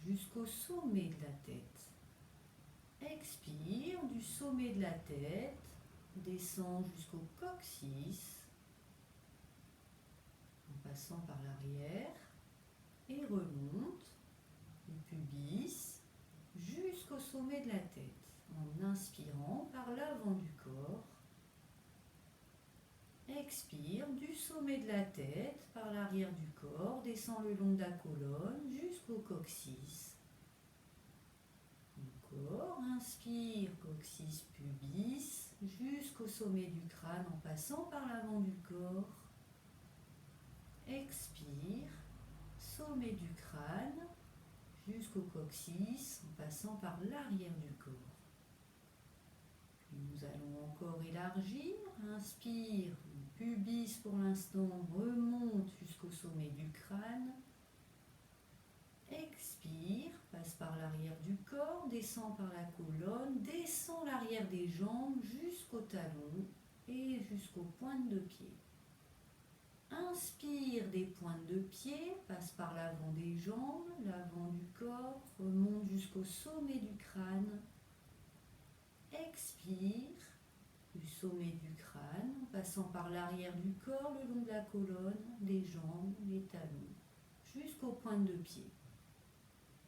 jusqu'au sommet de la tête. Expire du sommet de la tête, descend jusqu'au coccyx, en passant par l'arrière et remonte du pubis jusqu'au sommet de la tête en inspirant par l'avant du corps. Expire du sommet de la tête par l'arrière du corps, descend le long de la colonne jusqu'au coccyx. Encore, inspire, coccyx pubis, jusqu'au sommet du crâne en passant par l'avant du corps. Expire, sommet du crâne, jusqu'au coccyx en passant par l'arrière du corps. Puis nous allons encore élargir. Inspire, pubis pour l'instant remonte jusqu'au sommet du crâne. Expire, passe par l'arrière du corps, descend par la colonne, descend l'arrière des jambes jusqu'au talon et jusqu'aux pointes de pied. Inspire des pointes de pied, passe par l'avant des jambes, l'avant du corps, remonte jusqu'au sommet du crâne. Expire du sommet du crâne, en passant par l'arrière du corps, le long de la colonne, les jambes, les talons, jusqu'aux pointes de pied.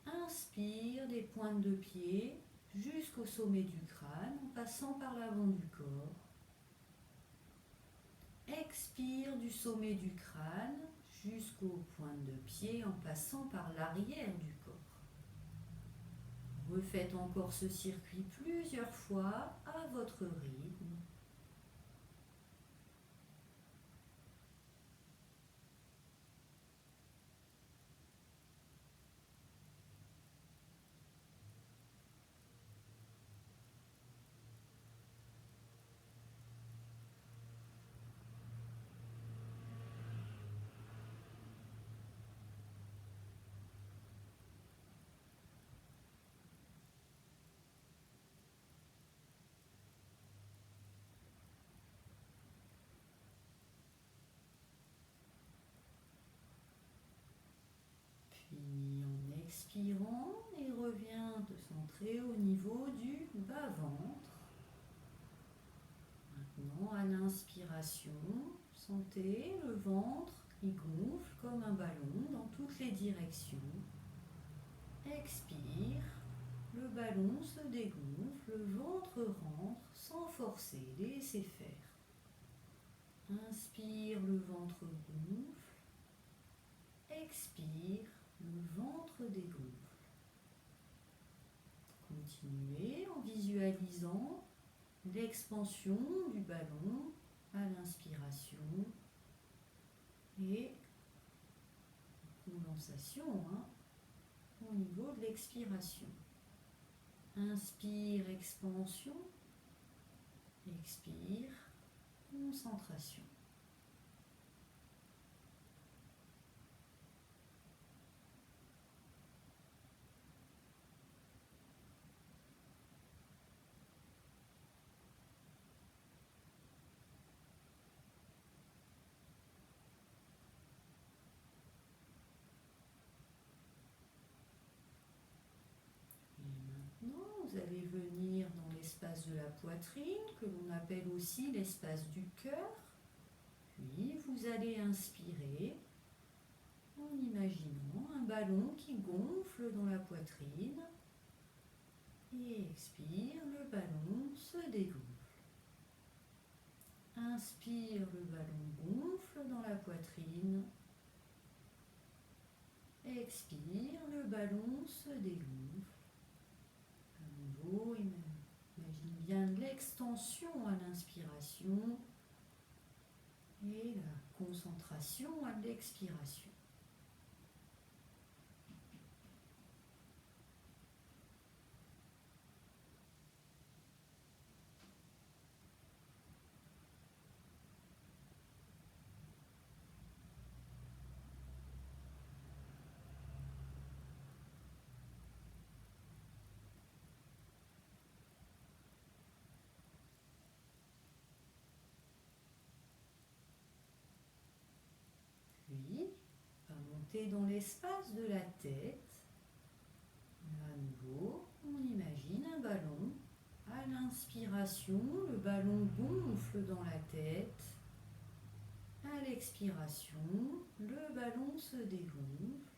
Inspire des pointes de pied jusqu'au sommet du crâne, en passant par l'avant du corps. Expire du sommet du crâne jusqu'aux pointes de pied, en passant par l'arrière du corps. Refaites encore ce circuit plusieurs fois à votre rythme. Puis en expirant, il revient te centrer au niveau du bas-ventre. Maintenant, à l'inspiration, sentez le ventre qui gonfle comme un ballon dans toutes les directions. Expire, le ballon se dégonfle, le ventre rentre sans forcer, laissez faire. Inspire, le ventre gonfle. Expire, le ventre dégonfle. Continuez en visualisant l'expansion du ballon à l'inspiration et condensation au niveau de l'expiration. Inspire, expansion. Expire, concentration. Vous allez venir dans l'espace de la poitrine, que l'on appelle aussi l'espace du cœur. Puis vous allez inspirer en imaginant un ballon qui gonfle dans la poitrine. Et expire, le ballon se dégonfle. Inspire, le ballon gonfle dans la poitrine. Expire, le ballon se dégonfle. Imagine bien l'extension à l'inspiration et la concentration à l'expiration. Puis, on va monter dans l'espace de la tête. À nouveau, on imagine un ballon. À l'inspiration, le ballon gonfle dans la tête. À À l'expiration, le ballon se dégonfle.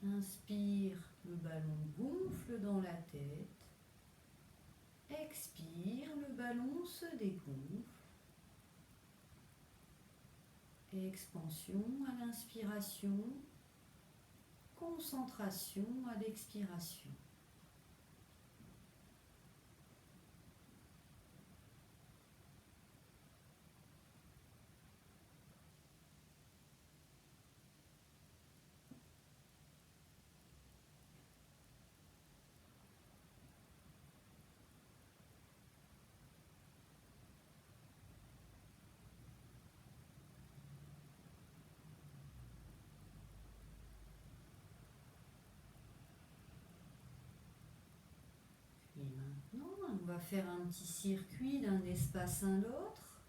Inspire, le ballon gonfle dans la tête. Expire, le ballon se dégonfle. Expansion à l'inspiration, concentration à l'expiration. Et maintenant, on va faire un petit circuit d'un espace à l'autre.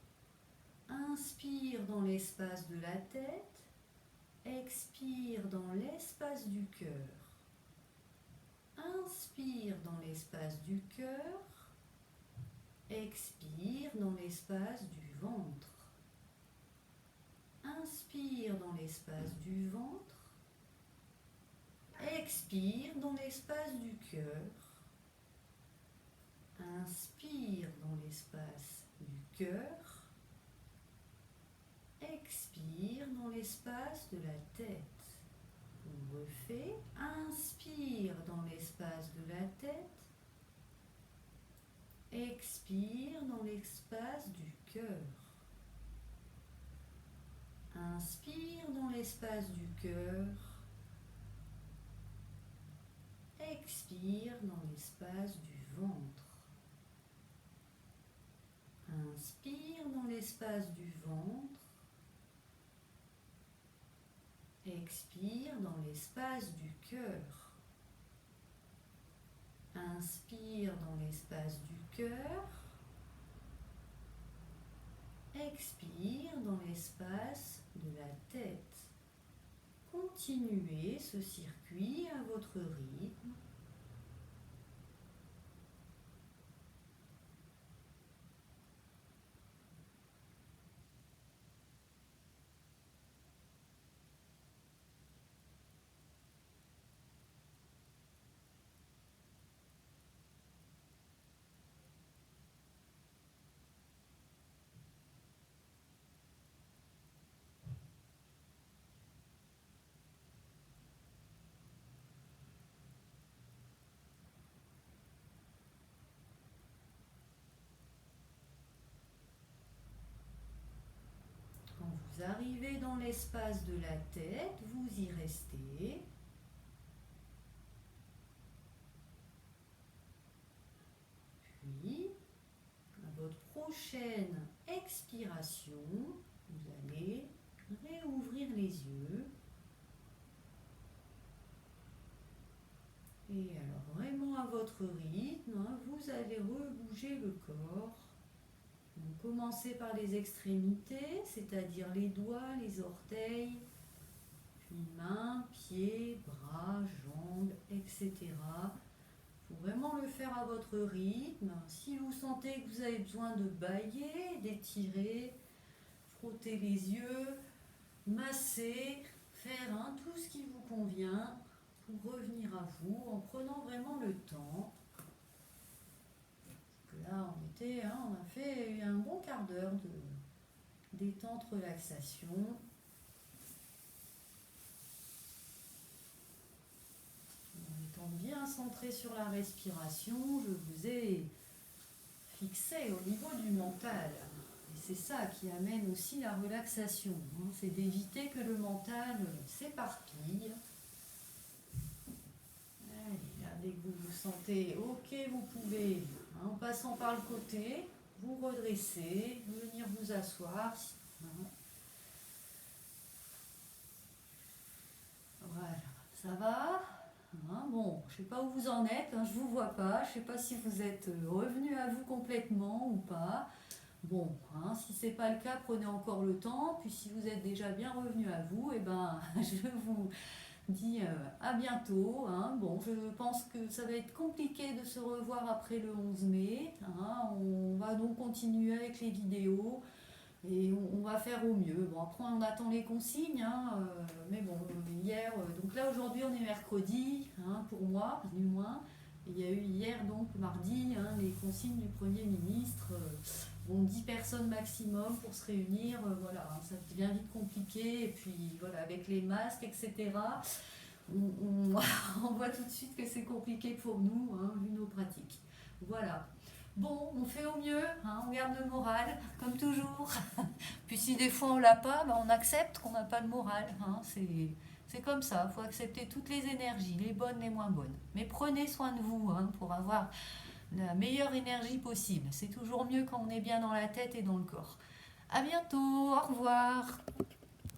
Inspire dans l'espace de la tête. Expire dans l'espace du cœur. Inspire dans l'espace du cœur. Expire dans l'espace du ventre. Inspire dans l'espace du ventre. Expire dans l'espace du cœur. Inspire dans l'espace du cœur. Expire dans l'espace de la tête. On refait. Inspire dans l'espace de la tête. Expire dans l'espace du cœur. Inspire dans l'espace du cœur. Expire dans l'espace du ventre. Inspire dans l'espace du ventre. Expire dans l'espace du cœur. Inspire dans l'espace du cœur. Expire dans l'espace de la tête. Continuez ce circuit à votre rythme. Vous arrivez dans l'espace de la tête, vous y restez. Puis, à votre prochaine expiration, vous allez réouvrir les yeux. Et alors vraiment à votre rythme, vous allez rebouger le corps. Donc, commencez par les extrémités, c'est-à-dire les doigts, les orteils, puis mains, pieds, bras, jambes, etc. Il faut vraiment le faire à votre rythme. Si vous sentez que vous avez besoin de bâiller, d'étirer, frotter les yeux, masser, faire tout ce qui vous convient pour revenir à vous en prenant vraiment le temps. Là, on a fait un bon quart d'heure de détente, relaxation. En étant bien centré sur la respiration, je vous ai fixé au niveau du mental. Et c'est ça qui amène aussi la relaxation. C'est d'éviter que le mental s'éparpille. Allez, là, dès que vous vous sentez ok, vous pouvez, en passant par le côté, vous redresser, venir vous asseoir. Voilà, ça va. Bon, je ne sais pas où vous en êtes, je ne vous vois pas, je ne sais pas si vous êtes revenu à vous complètement ou pas. Bon, si ce n'est pas le cas, prenez encore le temps, puis si vous êtes déjà bien revenu à vous, je vous dis à bientôt. Bon, je pense que ça va être compliqué de se revoir après le 11 mai. On va donc continuer avec les vidéos. Et on va faire au mieux. Bon, après, on attend les consignes, hein, mais bon, hier, donc là, aujourd'hui, on est mercredi, hein, pour moi, du moins. Il y a eu hier, donc mardi, hein, les consignes du Premier ministre. Bon, 10 personnes maximum pour se réunir, voilà, hein, ça devient vite compliqué. Et puis, voilà, avec les masques, etc., on voit tout de suite que c'est compliqué pour nous, hein, vu nos pratiques. Voilà. Bon, on fait au mieux, hein, on garde le moral, comme toujours. Puis si des fois on l'a pas, ben on accepte qu'on n'a pas le moral. Hein, c'est comme ça, il faut accepter toutes les énergies, les bonnes, les moins bonnes. Mais prenez soin de vous, hein, pour avoir la meilleure énergie possible. C'est toujours mieux quand on est bien dans la tête et dans le corps. À bientôt, au revoir.